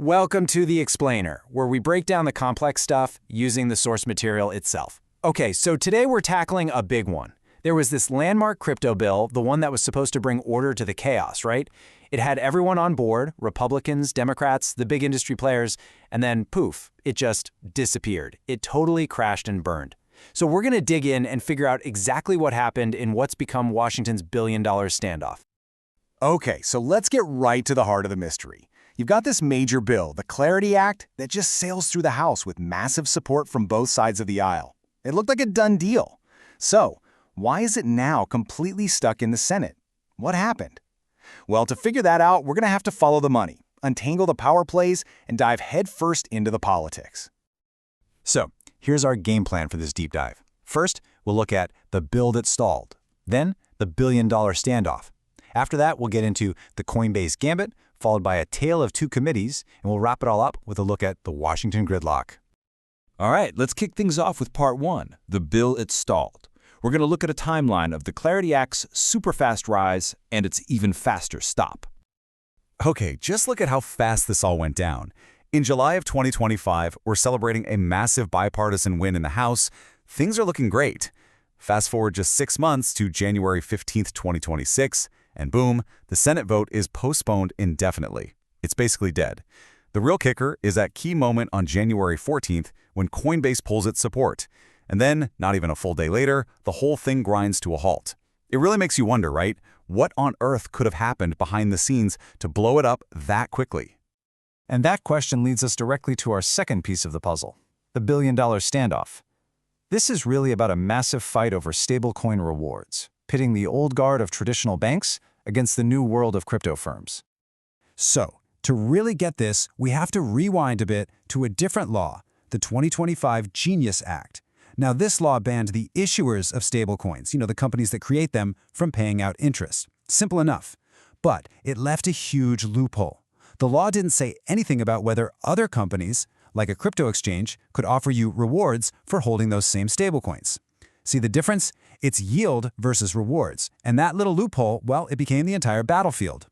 Welcome to The Explainer, where we break down the complex stuff using the source material itself. Okay, so today we're tackling a big one. There was this landmark crypto bill, the one that was supposed to bring order to the chaos, right? It had everyone on board, Republicans, Democrats, the big industry players, and then poof, it just disappeared. It totally crashed and burned. So we're going to dig in and figure out exactly what happened in what's become Washington's billion-dollar standoff. Okay, so let's get right to the heart of the mystery. You've got this major bill, the CLARITY Act, that just sails through the House with massive support from both sides of the aisle. It looked like a done deal. So, why is it now completely stuck in the Senate? What happened? Well, to figure that out, we're going to have to follow the money, untangle the power plays, and dive headfirst into the politics. So, here's our game plan for this deep dive. First, we'll look at the bill that stalled. Then, the billion-dollar standoff. After that, we'll get into the Coinbase gambit, followed by a tale of two committees, and we'll wrap it all up with a look at the Washington gridlock. All right, let's kick things off with part one, the bill it stalled. We're going to look at a timeline of the CLARITY Act's super fast rise and its even faster stop. Okay, just look at how fast this all went down. In July of 2025, we're celebrating a massive bipartisan win in the House. Things are looking great. Fast forward just 6 months to January 15th, 2026, and boom, the Senate vote is postponed indefinitely. It's basically dead. The real kicker is that key moment on January 14th when Coinbase pulls its support. And then, not even a full day later, the whole thing grinds to a halt. It really makes you wonder, right? What on earth could have happened behind the scenes to blow it up that quickly? And that question leads us directly to our second piece of the puzzle, the billion-dollar standoff. This is really about a massive fight over stablecoin rewards, pitting the old guard of traditional banks against the new world of crypto firms. So, to really get this, we have to rewind a bit to a different law, the 2025 Genius Act. Now, this law banned the issuers of stablecoins, the companies that create them, from paying out interest. Simple enough. But it left a huge loophole. The law didn't say anything about whether other companies, like a crypto exchange, could offer you rewards for holding those same stablecoins. See the difference? It's yield versus rewards. And that little loophole, well, it became the entire battlefield.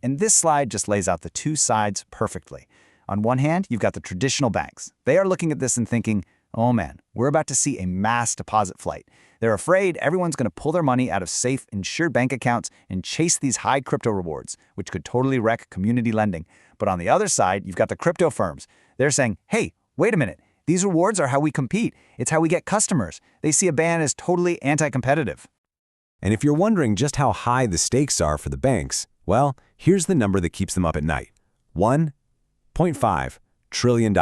And this slide just lays out the two sides perfectly. On one hand, you've got the traditional banks. They are looking at this and thinking, oh man, we're about to see a mass deposit flight. They're afraid everyone's going to pull their money out of safe, insured bank accounts and chase these high crypto rewards, which could totally wreck community lending. But on the other side, you've got the crypto firms. They're saying, hey, wait a minute. These rewards are how we compete. It's how we get customers. They see a ban as totally anti-competitive. And if you're wondering just how high the stakes are for the banks, well, here's the number that keeps them up at night. $1.5 trillion.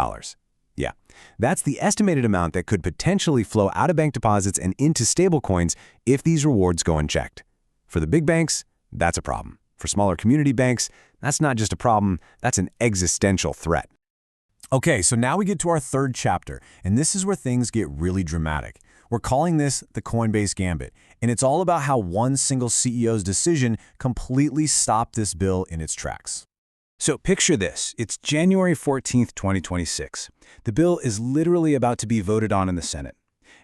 Yeah, that's the estimated amount that could potentially flow out of bank deposits and into stablecoins if these rewards go unchecked. For the big banks, that's a problem. For smaller community banks, that's not just a problem, that's an existential threat. Okay, so now we get to our third chapter, and this is where things get really dramatic. We're calling this the Coinbase gambit, and it's all about how one single CEO's decision completely stopped this bill in its tracks. So picture this. It's January 14th, 2026. The bill is literally about to be voted on in the Senate.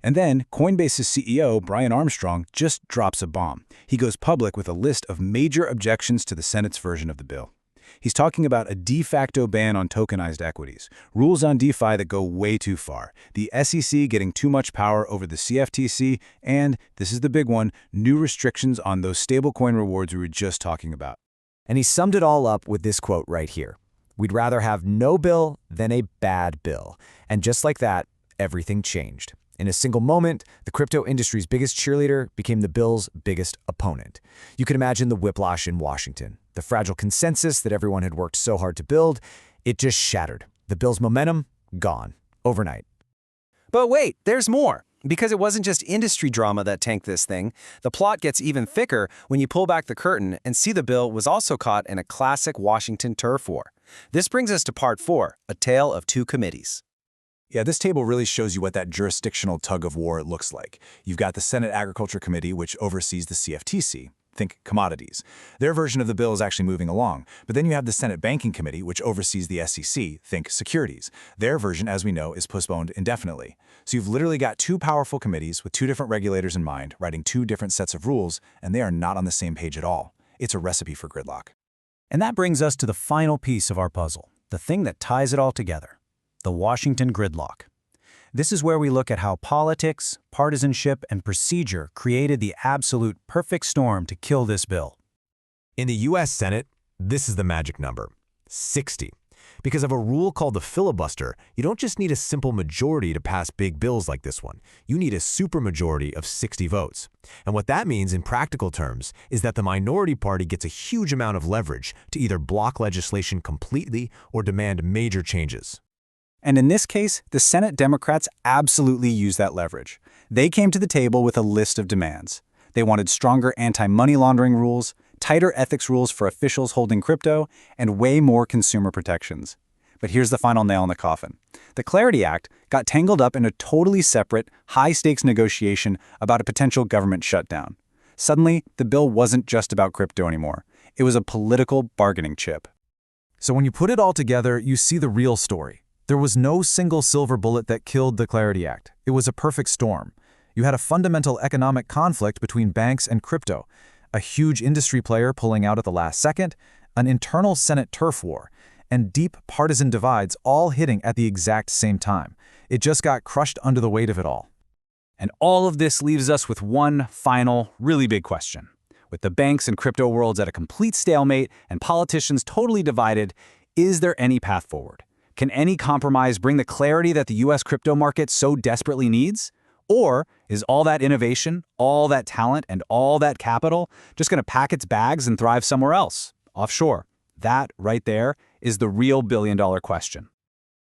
And then Coinbase's CEO, Brian Armstrong, just drops a bomb. He goes public with a list of major objections to the Senate's version of the bill. He's talking about a de facto ban on tokenized equities, rules on DeFi that go way too far, the SEC getting too much power over the CFTC, and, this is the big one, new restrictions on those stablecoin rewards we were just talking about. And he summed it all up with this quote right here. We'd rather have no bill than a bad bill. And just like that, everything changed. In a single moment, the crypto industry's biggest cheerleader became the bill's biggest opponent. You can imagine the whiplash in Washington. The fragile consensus that everyone had worked so hard to build, it just shattered. The bill's momentum, gone. Overnight. But wait, there's more. Because it wasn't just industry drama that tanked this thing, the plot gets even thicker when you pull back the curtain and see the bill was also caught in a classic Washington turf war. This brings us to part 4, a tale of two committees. Yeah, this table really shows you what that jurisdictional tug-of-war looks like. You've got the Senate Agriculture Committee, which oversees the CFTC. Think commodities. Their version of the bill is actually moving along. But then you have the Senate Banking Committee, which oversees the SEC. Think securities. Their version, as we know, is postponed indefinitely. So you've literally got two powerful committees with two different regulators in mind, writing two different sets of rules, and they are not on the same page at all. It's a recipe for gridlock. And that brings us to the final piece of our puzzle, the thing that ties it all together, the Washington gridlock. This is where we look at how politics, partisanship, and procedure created the absolute perfect storm to kill this bill. In the U.S. Senate, this is the magic number, 60. Because of a rule called the filibuster, you don't just need a simple majority to pass big bills like this one. You need a supermajority of 60 votes. And what that means in practical terms is that the minority party gets a huge amount of leverage to either block legislation completely or demand major changes. And in this case, the Senate Democrats absolutely used that leverage. They came to the table with a list of demands. They wanted stronger anti-money laundering rules, tighter ethics rules for officials holding crypto, and way more consumer protections. But here's the final nail in the coffin. The CLARITY Act got tangled up in a totally separate, high-stakes negotiation about a potential government shutdown. Suddenly, the bill wasn't just about crypto anymore. It was a political bargaining chip. So when you put it all together, you see the real story. There was no single silver bullet that killed the CLARITY Act. It was a perfect storm. You had a fundamental economic conflict between banks and crypto, a huge industry player pulling out at the last second, an internal Senate turf war, and deep partisan divides all hitting at the exact same time. It just got crushed under the weight of it all. And all of this leaves us with one final, really big question. With the banks and crypto worlds at a complete stalemate and politicians totally divided, is there any path forward? Can any compromise bring the clarity that the U.S. crypto market so desperately needs? Or is all that innovation, all that talent, and all that capital just going to pack its bags and thrive somewhere else, offshore? That right there is the real billion-dollar question.